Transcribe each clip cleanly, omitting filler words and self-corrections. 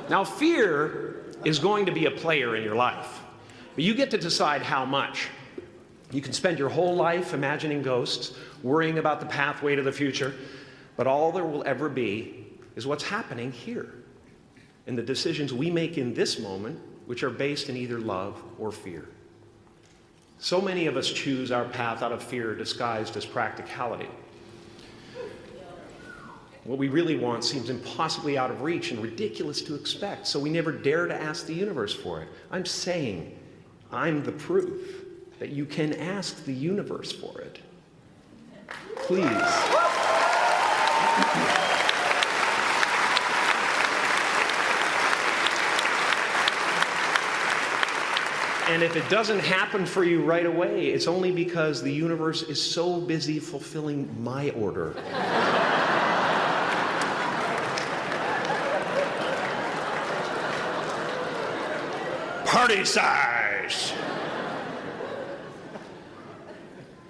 Now, fear is going to be a player in your life, but you get to decide how much. You can spend your whole life imagining ghosts, worrying about the pathway to the future, but all there will ever be is what's happening here, and the decisions we make in this moment, which are based in either love or fear. So many of us choose our path out of fear disguised as practicality. What we really want seems impossibly out of reach and ridiculous to expect, so we never dare to ask the universe for it. I'm saying I'm the proof that you can ask the universe for it. Please. And if it doesn't happen for you right away, it's only because the universe is so busy fulfilling my order. Party size!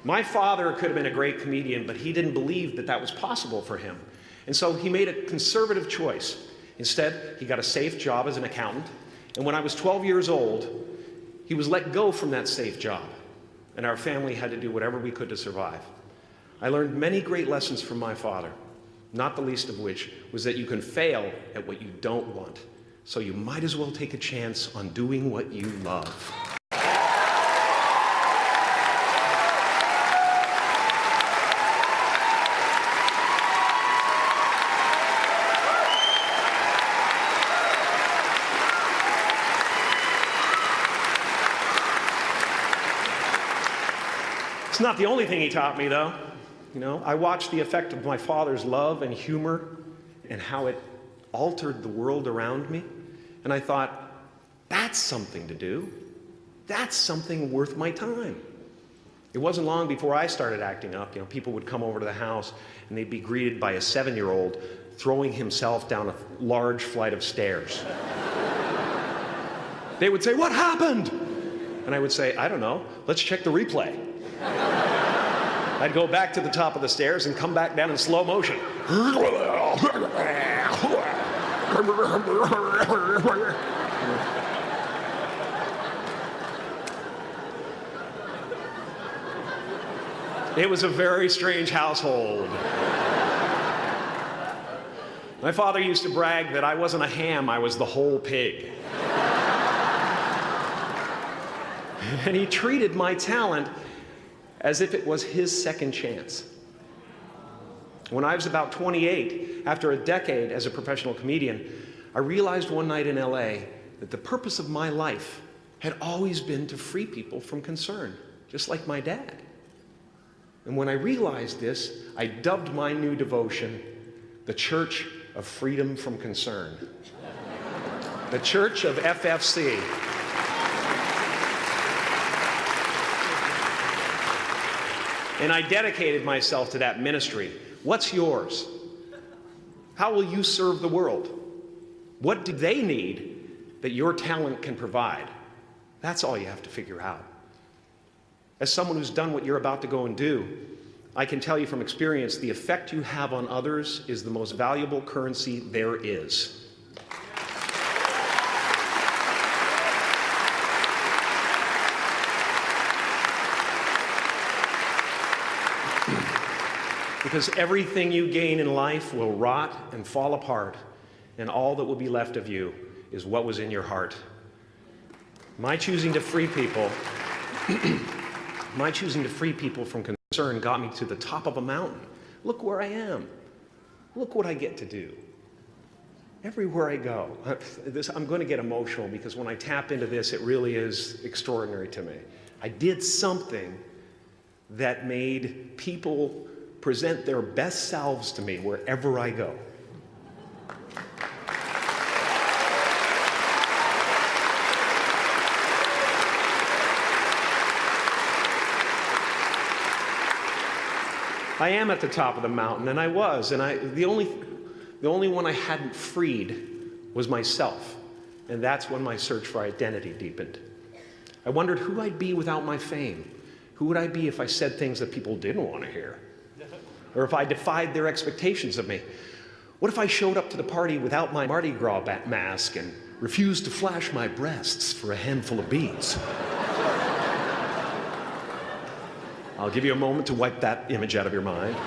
My father could have been a great comedian, but he didn't believe that that was possible for him. And so he made a conservative choice. Instead, he got a safe job as an accountant. And when I was 12 years old, he was let go from that safe job. And our family had to do whatever we could to survive. I learned many great lessons from my father, not the least of which was that you can fail at what you don't want. So you might as well take a chance on doing what you love. It's not the only thing he taught me, though. You know, I watched the effect of my father's love and humor and how it altered the world around me. And I thought, that's something to do. That's something worth my time. It wasn't long before I started acting up. You know, people would come over to the house and they'd be greeted by a 7-year-old throwing himself down a large flight of stairs. They would say, "What happened?" And I would say, "I don't know. Let's check the replay." I'd go back to the top of the stairs and come back down in slow motion. It was a very strange household. My father used to brag that I wasn't a ham, I was the whole pig. And he treated my talent as if it was his second chance. When I was about 28, after a decade as a professional comedian, I realized one night in LA that the purpose of my life had always been to free people from concern, just like my dad. And when I realized this, I dubbed my new devotion the Church of Freedom from Concern. The Church of FFC. And I dedicated myself to that ministry. What's yours? How will you serve the world? What do they need that your talent can provide? That's all you have to figure out. As someone who's done what you're about to go and do, I can tell you from experience, the effect you have on others is the most valuable currency there is. Because everything you gain in life will rot and fall apart, and all that will be left of you is what was in your heart. My choosing to free people, from concern got me to the top of a mountain. Look where I am. Look what I get to do. Everywhere I go. I'm going to get emotional because when I tap into this, it really is extraordinary to me. I did something that made people present their best selves to me wherever I go. I am at the top of the mountain, and I was, and the only one I hadn't freed was myself, and that's when my search for identity deepened. I wondered who I'd be without my fame. Who would I be if I said things that people didn't want to hear? Or if I defied their expectations of me? What if I showed up to the party without my Mardi Gras mask and refused to flash my breasts for a handful of beads? I'll give you a moment to wipe that image out of your mind.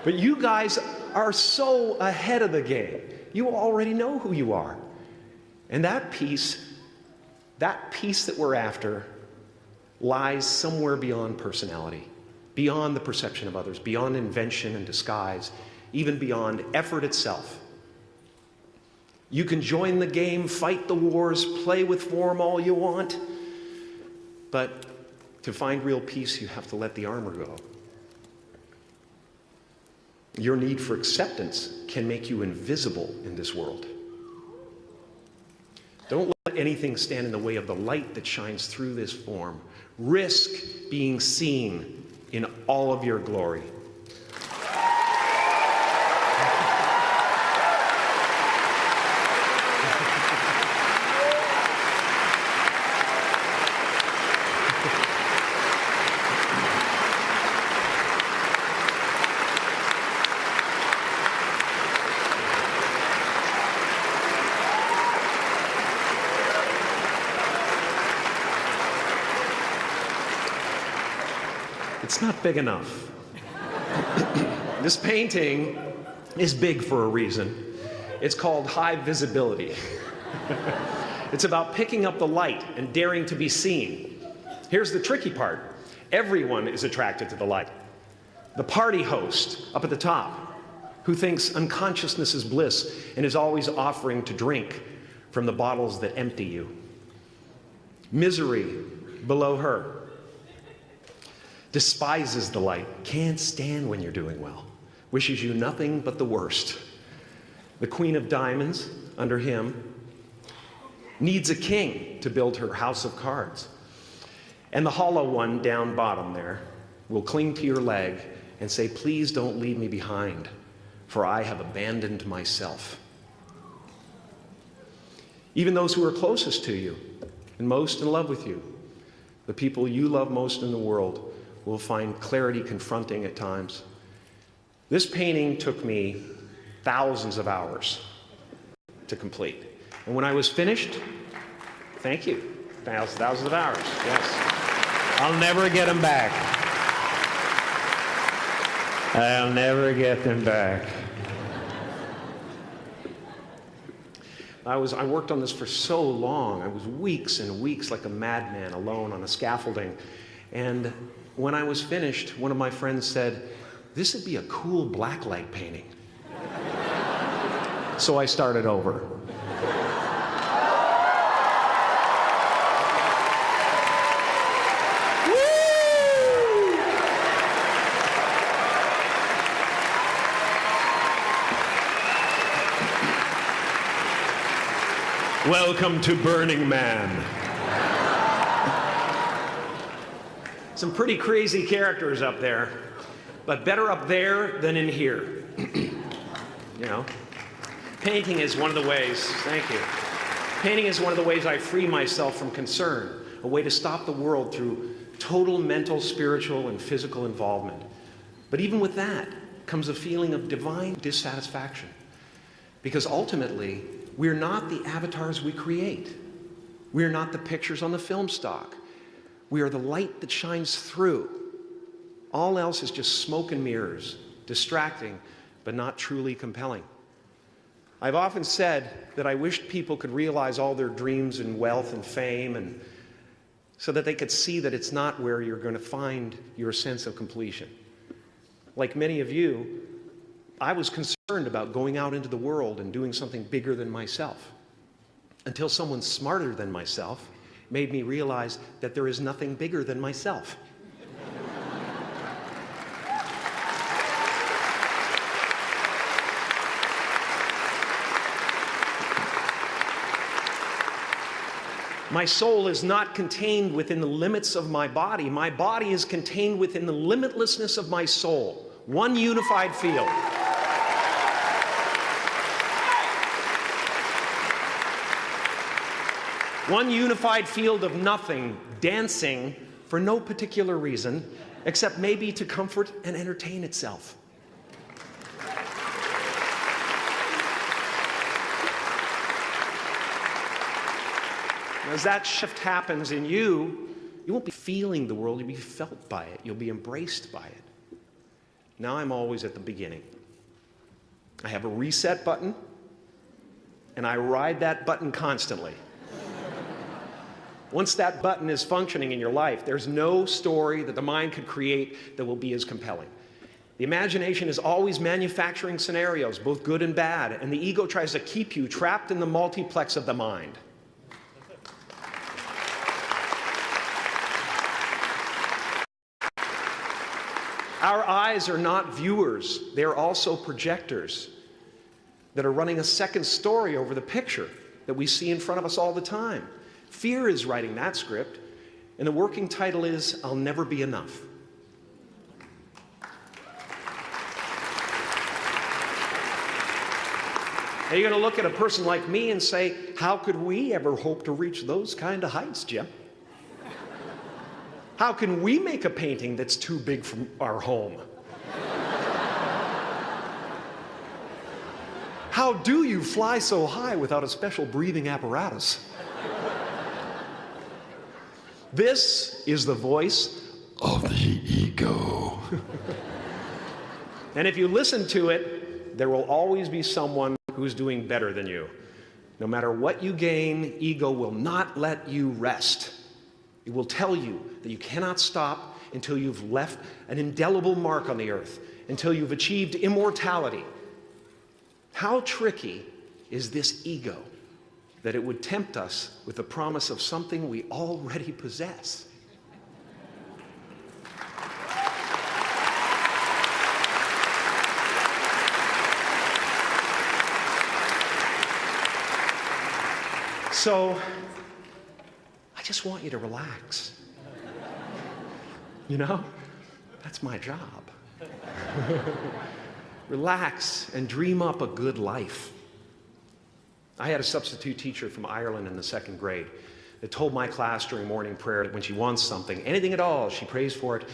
But you guys are so ahead of the game. You already know who you are. And that peace that we're after, lies somewhere beyond personality, beyond the perception of others, beyond invention and disguise, even beyond effort itself. You can join the game, fight the wars, play with form all you want, but to find real peace, you have to let the armor go. Your need for acceptance can make you invisible in this world. Don't let anything stand in the way of the light that shines through this form. Risk being seen in all of your glory. It's not big enough. This painting is big for a reason. It's called high visibility. It's about picking up the light and daring to be seen. Here's the tricky part. Everyone is attracted to the light. The party host up at the top, who thinks unconsciousness is bliss and is always offering to drink from the bottles that empty you. Misery below her. Despises the light, can't stand when you're doing well, wishes you nothing but the worst. The Queen of Diamonds, under him, needs a king to build her house of cards. And the hollow one down bottom there will cling to your leg and say, please don't leave me behind, for I have abandoned myself. Even those who are closest to you and most in love with you, the people you love most in the world, will find clarity confronting at times. This painting took me thousands of hours to complete. And when I was finished, thank you, thousands of hours, yes. I'll never get them back. I'll never get them back. I worked on this for so long. I was weeks and weeks like a madman alone on a scaffolding. And when I was finished, one of my friends said, this would be a cool blacklight painting. So I started over. Welcome to Burning Man. Some pretty crazy characters up there, but better up there than in here. You know, painting is one of the ways, thank you. Painting is one of the ways I free myself from concern, a way to stop the world through total mental, spiritual, and physical involvement. But even with that comes a feeling of divine dissatisfaction, because ultimately, we're not the avatars we create. We're not the pictures on the film stock. We are the light that shines through. All else is just smoke and mirrors, distracting, but not truly compelling. I've often said that I wished people could realize all their dreams and wealth and fame, and so that they could see that it's not where you're going to find your sense of completion. Like many of you, I was concerned about going out into the world and doing something bigger than myself, until someone smarter than myself made me realize that there is nothing bigger than myself. My soul is not contained within the limits of my body. My body is contained within the limitlessness of my soul. One unified field. One unified field of nothing, dancing for no particular reason, except maybe to comfort and entertain itself. As that shift happens in you, you won't be feeling the world, you'll be felt by it. You'll be embraced by it. Now I'm always at the beginning. I have a reset button, and I ride that button constantly. Once that button is functioning in your life, there's no story that the mind could create that will be as compelling. The imagination is always manufacturing scenarios, both good and bad, and the ego tries to keep you trapped in the multiplex of the mind. Our eyes are not viewers, they're also projectors that are running a second story over the picture that we see in front of us all the time. Fear is writing that script, and the working title is, I'll Never Be Enough. Now you're going to look at a person like me and say, how could we ever hope to reach those kind of heights, Jim? How can we make a painting that's too big for our home? How do you fly so high without a special breathing apparatus? This is the voice of the ego. And if you listen to it, there will always be someone who's doing better than you. No matter what you gain, ego will not let you rest. It will tell you that you cannot stop until you've left an indelible mark on the earth, until you've achieved immortality. How tricky is this ego that it would tempt us with the promise of something we already possess? So, I just want you to relax. You know, that's my job. Relax and dream up a good life. I had a substitute teacher from Ireland in the 2nd grade that told my class during morning prayer that when she wants something, anything at all, she prays for it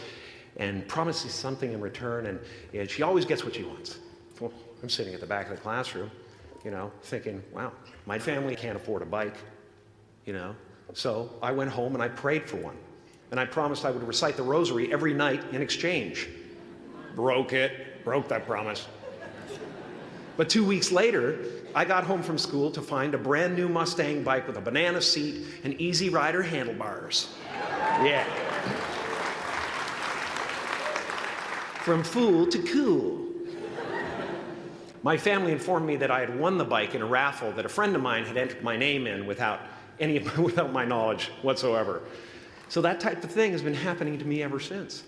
and promises something in return, and she always gets what she wants. Well, I'm sitting at the back of the classroom, you know, thinking, wow, my family can't afford a bike, you know. So I went home and I prayed for one. And I promised I would recite the rosary every night in exchange. Broke that promise. But 2 weeks later, I got home from school to find a brand new Mustang bike with a banana seat and Easy Rider handlebars. Yeah. From fool to cool. My family informed me that I had won the bike in a raffle that a friend of mine had entered my name in without my knowledge whatsoever. So that type of thing has been happening to me ever since.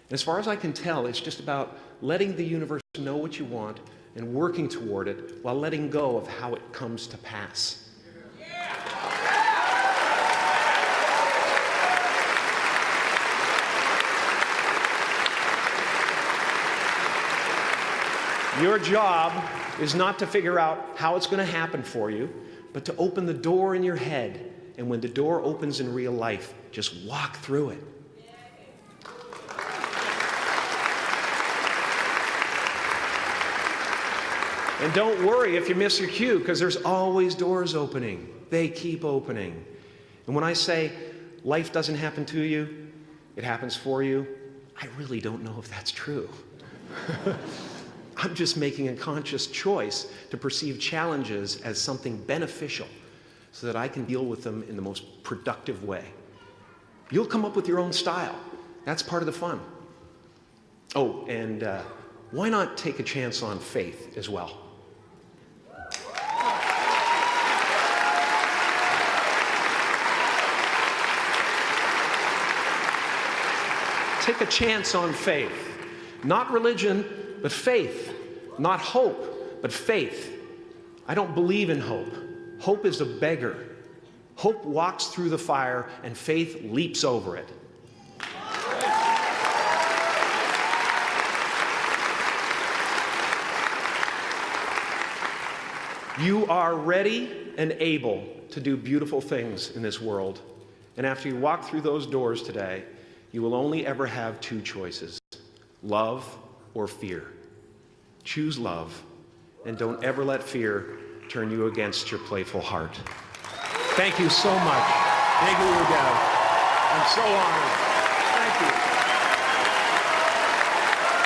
And as far as I can tell, it's just about letting the universe know what you want and working toward it while letting go of how it comes to pass. Your job is not to figure out how it's going to happen for you, but to open the door in your head. And when the door opens in real life, just walk through it. And don't worry if you miss your cue, because there's always doors opening. They keep opening. And when I say life doesn't happen to you, it happens for you, I really don't know if that's true. I'm just making a conscious choice to perceive challenges as something beneficial so that I can deal with them in the most productive way. You'll come up with your own style. That's part of the fun. Oh, and why not take a chance on faith as well? Take a chance on faith. Not religion, but faith. Not hope, but faith. I don't believe in hope. Hope is a beggar. Hope walks through the fire, and faith leaps over it. You are ready and able to do beautiful things in this world. And after you walk through those doors today, You will only ever have two choices, love or fear. Choose love, and don't ever let fear turn you against your playful heart. Thank you so much. Thank you, Dad. I'm so honored. Thank you.